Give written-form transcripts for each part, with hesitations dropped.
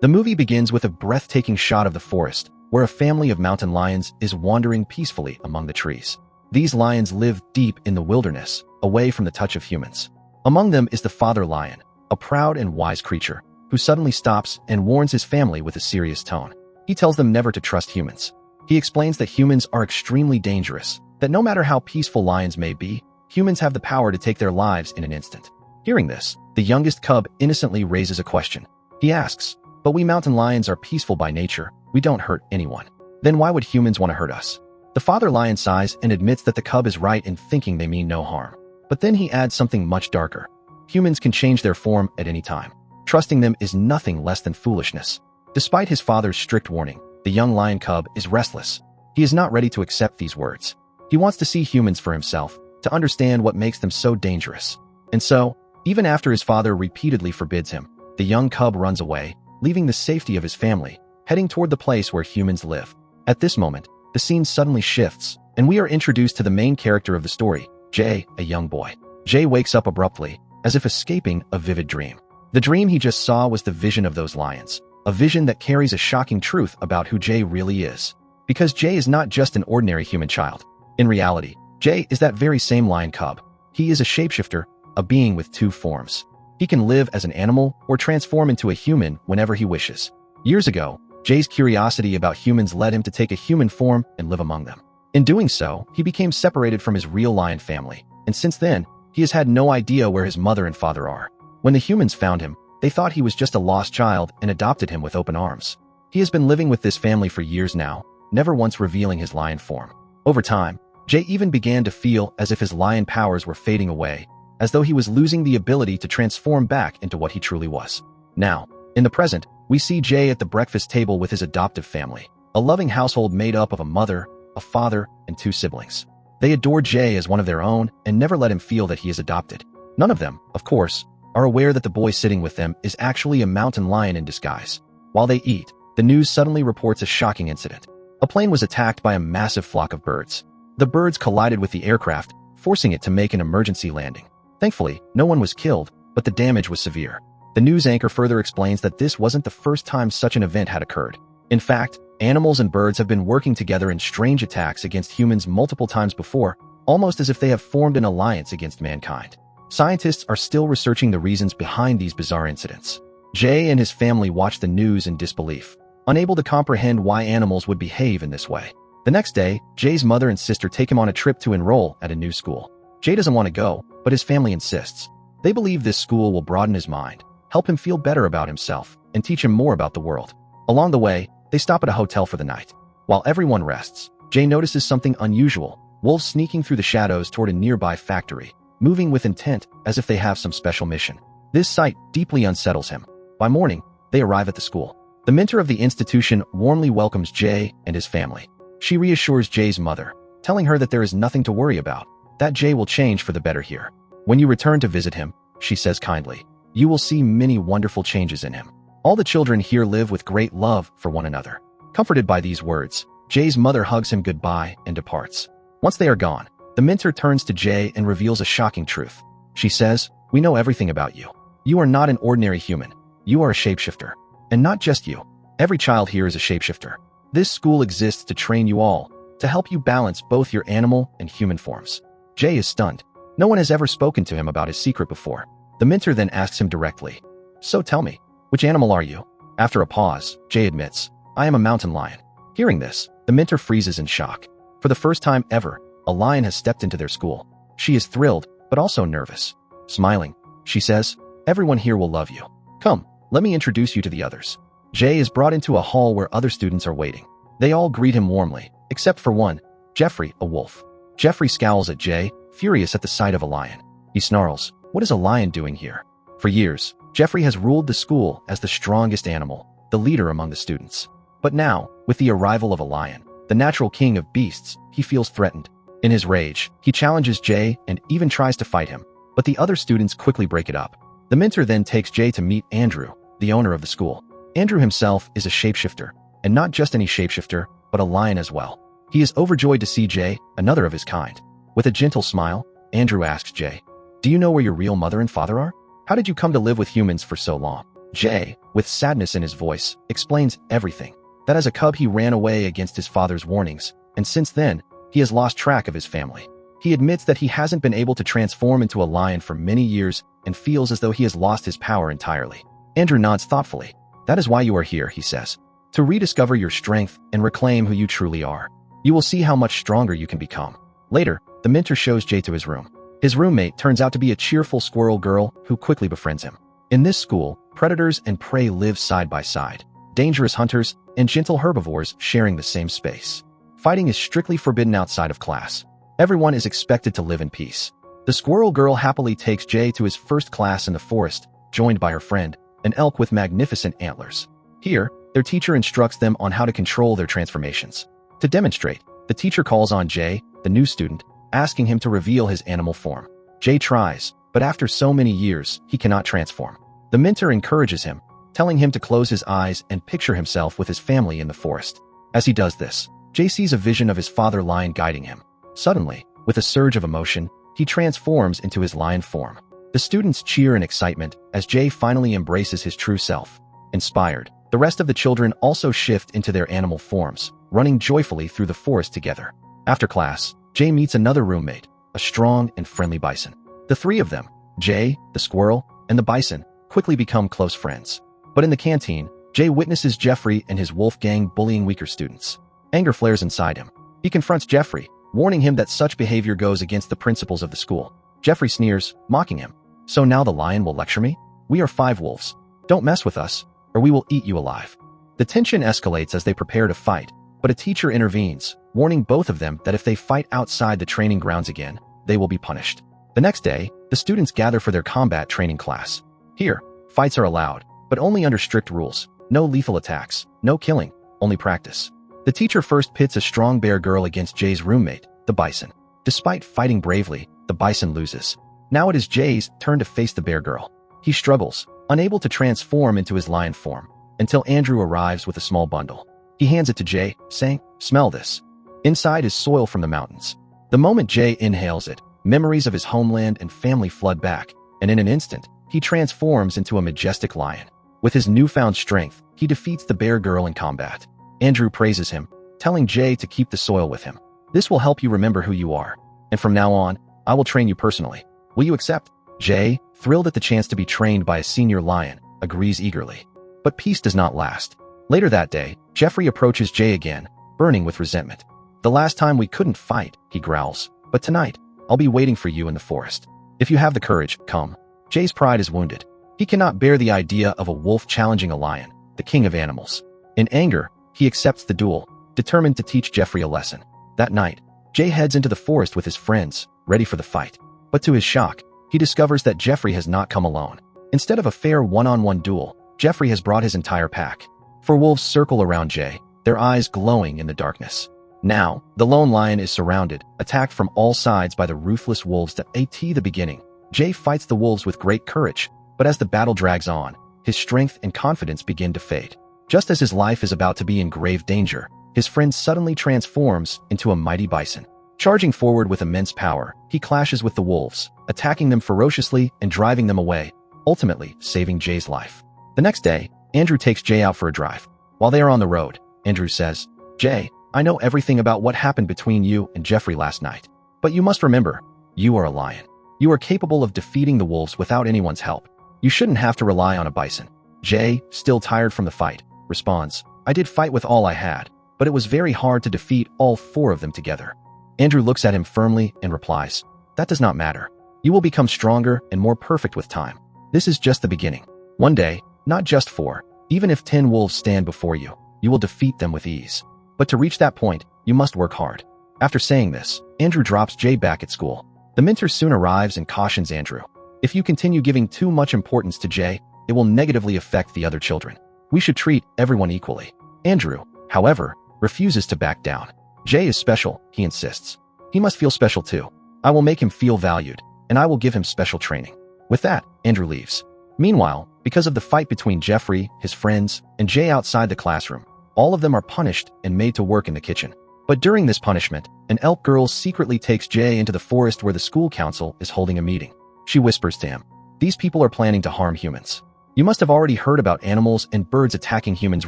The movie begins with a breathtaking shot of the forest, where a family of mountain lions is wandering peacefully among the trees. These lions live deep in the wilderness, away from the touch of humans. Among them is the father lion, a proud and wise creature, who suddenly stops and warns his family with a serious tone. He tells them never to trust humans. He explains that humans are extremely dangerous, that no matter how peaceful lions may be, humans have the power to take their lives in an instant. Hearing this, the youngest cub innocently raises a question. He asks, "But we mountain lions are peaceful by nature. We don't hurt anyone. Then why would humans want to hurt us?" The father lion sighs and admits that the cub is right in thinking they mean no harm. But then he adds something much darker. Humans can change their form at any time. Trusting them is nothing less than foolishness. Despite his father's strict warning, the young lion cub is restless. He is not ready to accept these words. He wants to see humans for himself, to understand what makes them so dangerous. And so, even after his father repeatedly forbids him, the young cub runs away, leaving the safety of his family, heading toward the place where humans live. At this moment, the scene suddenly shifts, and we are introduced to the main character of the story, Jay, a young boy. Jay wakes up abruptly, as if escaping a vivid dream. The dream he just saw was the vision of those lions, a vision that carries a shocking truth about who Jay really is. Because Jay is not just an ordinary human child. In reality, Jay is that very same lion cub. He is a shapeshifter, a being with two forms. He can live as an animal or transform into a human whenever he wishes. Years ago, Jay's curiosity about humans led him to take a human form and live among them. In doing so, he became separated from his real lion family, and since then, he has had no idea where his mother and father are. When the humans found him, they thought he was just a lost child and adopted him with open arms. He has been living with this family for years now, never once revealing his lion form. Over time, Jay even began to feel as if his lion powers were fading away, as though he was losing the ability to transform back into what he truly was. Now, in the present, we see Jay at the breakfast table with his adoptive family, a loving household made up of a mother, a father, and two siblings. They adore Jay as one of their own and never let him feel that he is adopted. None of them, of course, are aware that the boy sitting with them is actually a mountain lion in disguise. While they eat, the news suddenly reports a shocking incident. A plane was attacked by a massive flock of birds. The birds collided with the aircraft, forcing it to make an emergency landing. Thankfully, no one was killed, but the damage was severe. The news anchor further explains that this wasn't the first time such an event had occurred. In fact, animals and birds have been working together in strange attacks against humans multiple times before, almost as if they have formed an alliance against mankind. Scientists are still researching the reasons behind these bizarre incidents. Jay and his family watch the news in disbelief, unable to comprehend why animals would behave in this way. The next day, Jay's mother and sister take him on a trip to enroll at a new school. Jay doesn't want to go, but his family insists. They believe this school will broaden his mind, help him feel better about himself, and teach him more about the world. Along the way, they stop at a hotel for the night. While everyone rests, Jay notices something unusual: wolves sneaking through the shadows toward a nearby factory, moving with intent as if they have some special mission. This sight deeply unsettles him. By morning, they arrive at the school. The mentor of the institution warmly welcomes Jay and his family. She reassures Jay's mother, telling her that there is nothing to worry about, that Jay will change for the better here. When you return to visit him, she says kindly, you will see many wonderful changes in him. All the children here live with great love for one another. Comforted by these words, Jay's mother hugs him goodbye and departs. Once they are gone, the mentor turns to Jay and reveals a shocking truth. She says, "We know everything about you. You are not an ordinary human. You are a shapeshifter. And not just you. Every child here is a shapeshifter. This school exists to train you all, to help you balance both your animal and human forms." Jay is stunned. No one has ever spoken to him about his secret before. The mentor then asks him directly, "So tell me, which animal are you?" After a pause, Jay admits, "I am a mountain lion." Hearing this, the mentor freezes in shock. For the first time ever, a lion has stepped into their school. She is thrilled, but also nervous. Smiling, she says, "Everyone here will love you. Come, let me introduce you to the others." Jay is brought into a hall where other students are waiting. They all greet him warmly, except for one, Jeffrey, a wolf. Jeffrey scowls at Jay, furious at the sight of a lion. He snarls, "What is a lion doing here?" For years, Jeffrey has ruled the school as the strongest animal, the leader among the students. But now, with the arrival of a lion, the natural king of beasts, he feels threatened. In his rage, he challenges Jay and even tries to fight him, but the other students quickly break it up. The mentor then takes Jay to meet Andrew, the owner of the school. Andrew himself is a shapeshifter, and not just any shapeshifter, but a lion as well. He is overjoyed to see Jay, another of his kind. With a gentle smile, Andrew asks Jay, "Do you know where your real mother and father are? How did you come to live with humans for so long?" Jay, with sadness in his voice, explains everything. That as a cub he ran away against his father's warnings, and since then, he has lost track of his family. He admits that he hasn't been able to transform into a lion for many years and feels as though he has lost his power entirely. Andrew nods thoughtfully. That is why you are here, he says. To rediscover your strength and reclaim who you truly are. You will see how much stronger you can become. Later, the mentor shows Jay to his room. His roommate turns out to be a cheerful squirrel girl who quickly befriends him. In this school, predators and prey live side by side. Dangerous hunters and gentle herbivores sharing the same space. Fighting is strictly forbidden outside of class. Everyone is expected to live in peace. The squirrel girl happily takes Jay to his first class in the forest, joined by her friend, an elk with magnificent antlers. Here, their teacher instructs them on how to control their transformations. To demonstrate, the teacher calls on Jay, the new student, asking him to reveal his animal form. Jay tries, but after so many years, he cannot transform. The mentor encourages him, telling him to close his eyes and picture himself with his family in the forest. As he does this, Jay sees a vision of his father lion guiding him. Suddenly, with a surge of emotion, he transforms into his lion form. The students cheer in excitement as Jay finally embraces his true self. Inspired, the rest of the children also shift into their animal forms, running joyfully through the forest together. After class, Jay meets another roommate, a strong and friendly bison. The three of them, Jay, the squirrel, and the bison, quickly become close friends. But in the canteen, Jay witnesses Jeffrey and his wolf gang bullying weaker students. Anger flares inside him. He confronts Jeffrey, warning him that such behavior goes against the principles of the school. Jeffrey sneers, mocking him. So now the lion will lecture me? We are 5 wolves. Don't mess with us, or we will eat you alive. The tension escalates as they prepare to fight, but a teacher intervenes, warning both of them that if they fight outside the training grounds again, they will be punished. The next day, the students gather for their combat training class. Here, fights are allowed, but only under strict rules. No lethal attacks, no killing, only practice. The teacher first pits a strong bear girl against Jay's roommate, the bison. Despite fighting bravely, the bison loses. Now it is Jay's turn to face the bear girl. He struggles, unable to transform into his lion form, until Andrew arrives with a small bundle. He hands it to Jay, saying, "Smell this." Inside is soil from the mountains. The moment Jay inhales it, memories of his homeland and family flood back, and in an instant, he transforms into a majestic lion. With his newfound strength, he defeats the bear girl in combat. Andrew praises him, telling Jay to keep the soil with him. This will help you remember who you are. And from now on, I will train you personally. Will you accept? Jay, thrilled at the chance to be trained by a senior lion, agrees eagerly. But peace does not last. Later that day, Jeffrey approaches Jay again, burning with resentment. The last time we couldn't fight, he growls. But tonight, I'll be waiting for you in the forest. If you have the courage, come. Jay's pride is wounded. He cannot bear the idea of a wolf challenging a lion, the king of animals. In anger, he accepts the duel, determined to teach Jeffrey a lesson. That night, Jay heads into the forest with his friends, ready for the fight. But to his shock, he discovers that Jeffrey has not come alone. Instead of a fair one-on-one duel, Jeffrey has brought his entire pack. 4 wolves circle around Jay, their eyes glowing in the darkness. Now, the lone lion is surrounded, attacked from all sides by the ruthless wolves that at the beginning. Jay fights the wolves with great courage, but as the battle drags on, his strength and confidence begin to fade. Just as his life is about to be in grave danger, his friend suddenly transforms into a mighty bison. Charging forward with immense power, he clashes with the wolves, attacking them ferociously and driving them away, ultimately saving Jay's life. The next day, Andrew takes Jay out for a drive. While they are on the road, Andrew says, "Jay, I know everything about what happened between you and Jeffrey last night. But you must remember, you are a lion. You are capable of defeating the wolves without anyone's help. You shouldn't have to rely on a bison." Jay, still tired from the fight, responds, "I did fight with all I had, but it was very hard to defeat all 4 of them together." Andrew looks at him firmly and replies, "That does not matter. You will become stronger and more perfect with time. This is just the beginning. One day, not just 4, even if 10 wolves stand before you, you will defeat them with ease. But to reach that point, you must work hard." After saying this, Andrew drops Jay back at school. The mentor soon arrives and cautions Andrew. "If you continue giving too much importance to Jay, it will negatively affect the other children. We should treat everyone equally." Andrew, however, refuses to back down. "Jay is special," he insists. "He must feel special too. I will make him feel valued, and I will give him special training." With that, Andrew leaves. Meanwhile, because of the fight between Jeffrey, his friends, and Jay outside the classroom, all of them are punished and made to work in the kitchen. But during this punishment, an elk girl secretly takes Jay into the forest where the school council is holding a meeting. She whispers to him, "These people are planning to harm humans. You must have already heard about animals and birds attacking humans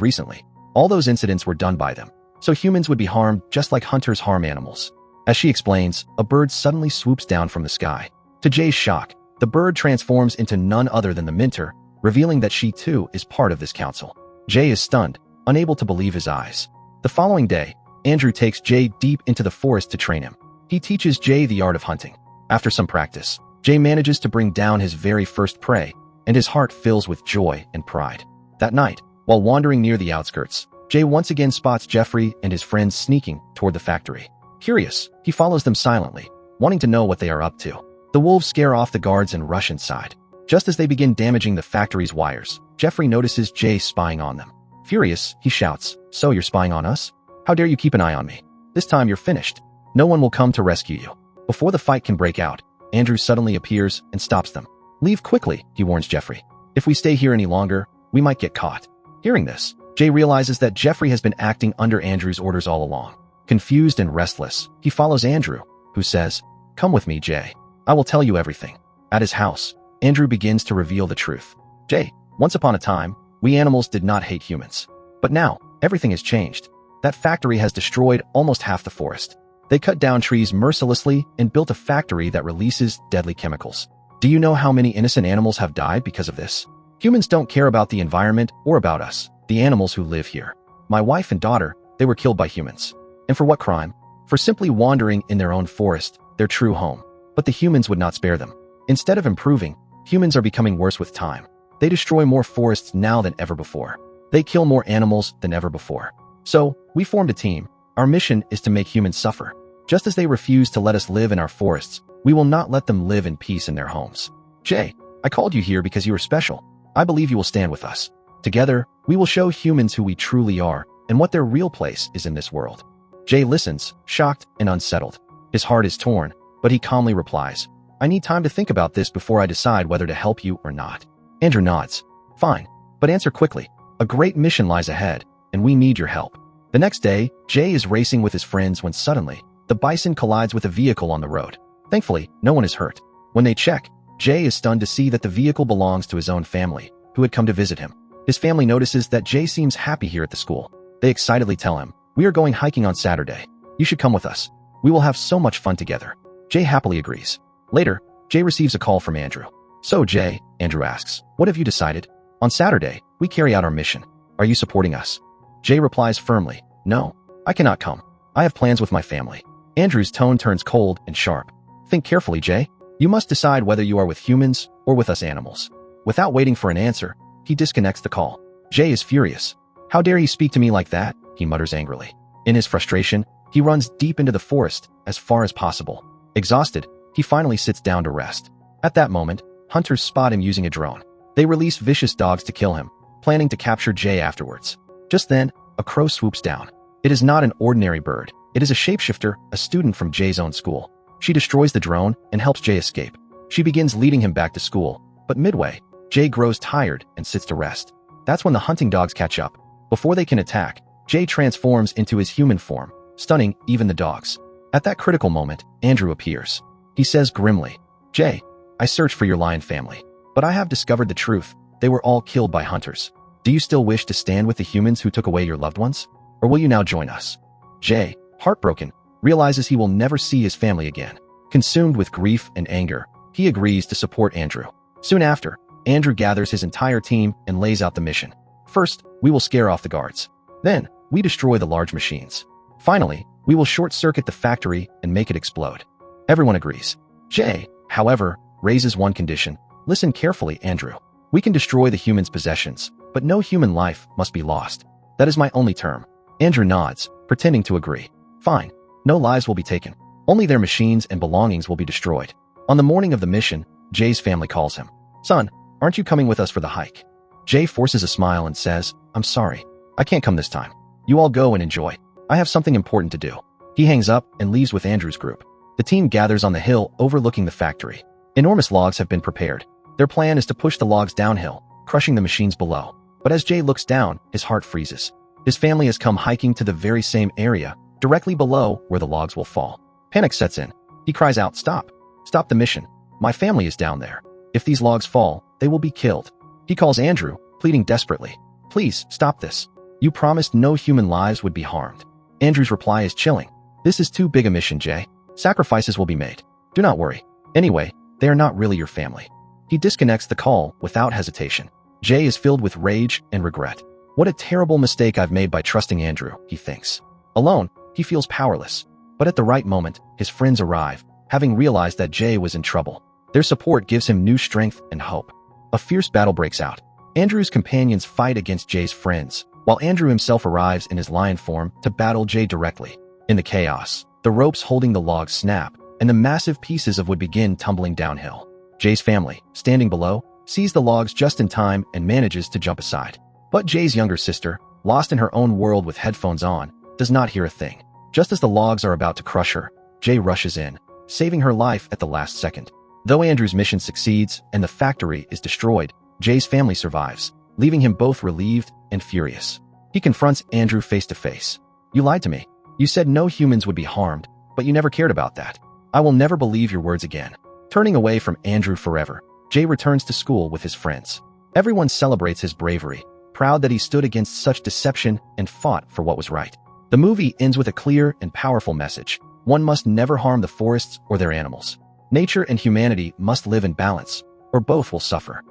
recently. All those incidents were done by them, so humans would be harmed just like hunters harm animals. As she explains, a bird suddenly swoops down from the sky. To Jay's shock, the bird transforms into none other than the Minter, revealing that she too is part of this council. Jay is stunned, unable to believe his eyes. The following day, Andrew takes Jay deep into the forest to train him. He teaches Jay the art of hunting. After some practice, Jay manages to bring down his very first prey, and his heart fills with joy and pride. That night, while wandering near the outskirts, Jay once again spots Jeffrey and his friends sneaking toward the factory. Curious, he follows them silently, wanting to know what they are up to. The wolves scare off the guards and rush inside. Just as they begin damaging the factory's wires, Jeffrey notices Jay spying on them. Furious, he shouts, "So you're spying on us? How dare you keep an eye on me? This time you're finished. No one will come to rescue you." Before the fight can break out, Andrew suddenly appears and stops them. "Leave quickly," he warns Jeffrey. "If we stay here any longer, we might get caught." Hearing this, Jay realizes that Jeffrey has been acting under Andrew's orders all along. Confused and restless, he follows Andrew, who says, "Come with me, Jay. I will tell you everything." At his house, Andrew begins to reveal the truth. "Jay, once upon a time, we animals did not hate humans. But now, everything has changed. That factory has destroyed almost half the forest. They cut down trees mercilessly and built a factory that releases deadly chemicals. Do you know how many innocent animals have died because of this? Humans don't care about the environment or about us, the animals who live here. My wife and daughter, they were killed by humans. And for what crime? For simply wandering in their own forest, their true home. But the humans would not spare them. Instead of improving, humans are becoming worse with time. They destroy more forests now than ever before. They kill more animals than ever before. So, we formed a team. Our mission is to make humans suffer. Just as they refuse to let us live in our forests, we will not let them live in peace in their homes. Jay, I called you here because you are special. I believe you will stand with us. Together, we will show humans who we truly are and what their real place is in this world." Jay listens, shocked and unsettled. His heart is torn, but he calmly replies, "I need time to think about this before I decide whether to help you or not." Andrew nods. "Fine, but answer quickly. A great mission lies ahead, and we need your help." The next day, Jay is racing with his friends when suddenly, the bison collides with a vehicle on the road. Thankfully, no one is hurt. When they check, Jay is stunned to see that the vehicle belongs to his own family, who had come to visit him. His family notices that Jay seems happy here at the school. They excitedly tell him, "We are going hiking on Saturday. You should come with us. We will have so much fun together." Jay happily agrees. Later, Jay receives a call from Andrew. "So Jay," Andrew asks, "what have you decided? On Saturday, we carry out our mission. Are you supporting us?" Jay replies firmly, "No, I cannot come. I have plans with my family." Andrew's tone turns cold and sharp. "Think carefully, Jay. You must decide whether you are with humans or with us animals." Without waiting for an answer, he disconnects the call. Jay is furious. "How dare you speak to me like that?" he mutters angrily. In his frustration, he runs deep into the forest as far as possible. Exhausted, he finally sits down to rest. At that moment, hunters spot him using a drone. They release vicious dogs to kill him, planning to capture Jay afterwards. Just then, a crow swoops down. It is not an ordinary bird. It is a shapeshifter, a student from Jay's own school. She destroys the drone and helps Jay escape. She begins leading him back to school, but midway, Jay grows tired and sits to rest. That's when the hunting dogs catch up. Before they can attack, Jay transforms into his human form, stunning even the dogs. At that critical moment, Andrew appears. He says grimly, "Jay, I searched for your lion family, but I have discovered the truth. They were all killed by hunters. Do you still wish to stand with the humans who took away your loved ones? Or will you now join us?" Jay, heartbroken, realizes he will never see his family again. Consumed with grief and anger, he agrees to support Andrew. Soon after, Andrew gathers his entire team and lays out the mission. First, we will scare off the guards. Then, we destroy the large machines. Finally, we will short-circuit the factory and make it explode. Everyone agrees. Jay, however, raises one condition. "Listen carefully, Andrew. We can destroy the humans' possessions, but no human life must be lost. That is my only term." Andrew nods, pretending to agree. "Fine. No lives will be taken. Only their machines and belongings will be destroyed." On the morning of the mission, Jay's family calls him. "Son, aren't you coming with us for the hike?" Jay forces a smile and says, "I'm sorry. I can't come this time. You all go and enjoy. I have something important to do." He hangs up and leaves with Andrew's group. The team gathers on the hill overlooking the factory. Enormous logs have been prepared. Their plan is to push the logs downhill, crushing the machines below. But as Jay looks down, his heart freezes. His family has come hiking to the very same area, directly below where the logs will fall. Panic sets in. He cries out, "Stop! Stop the mission! My family is down there. If these logs fall, they will be killed." He calls Andrew, pleading desperately. Please, stop this. You promised no human lives would be harmed. Andrew's reply is chilling. This is too big a mission, Jay. Sacrifices will be made. Do not worry. Anyway, they are not really your family. He disconnects the call without hesitation. Jay is filled with rage and regret. What a terrible mistake I've made by trusting Andrew, he thinks. Alone, he feels powerless. But at the right moment, his friends arrive, having realized that Jay was in trouble. Their support gives him new strength and hope. A fierce battle breaks out. Andrew's companions fight against Jay's friends, while Andrew himself arrives in his lion form to battle Jay directly. In the chaos, the ropes holding the logs snap, and the massive pieces of wood begin tumbling downhill. Jay's family, standing below, sees the logs just in time and manages to jump aside. But Jay's younger sister, lost in her own world with headphones on, does not hear a thing. Just as the logs are about to crush her, Jay rushes in, saving her life at the last second. Though Andrew's mission succeeds and the factory is destroyed, Jay's family survives, leaving him both relieved and furious. He confronts Andrew face to face. You lied to me. You said no humans would be harmed, but you never cared about that. I will never believe your words again. Turning away from Andrew forever, Jay returns to school with his friends. Everyone celebrates his bravery, proud that he stood against such deception and fought for what was right. The movie ends with a clear and powerful message. One must never harm the forests or their animals. Nature and humanity must live in balance, or both will suffer.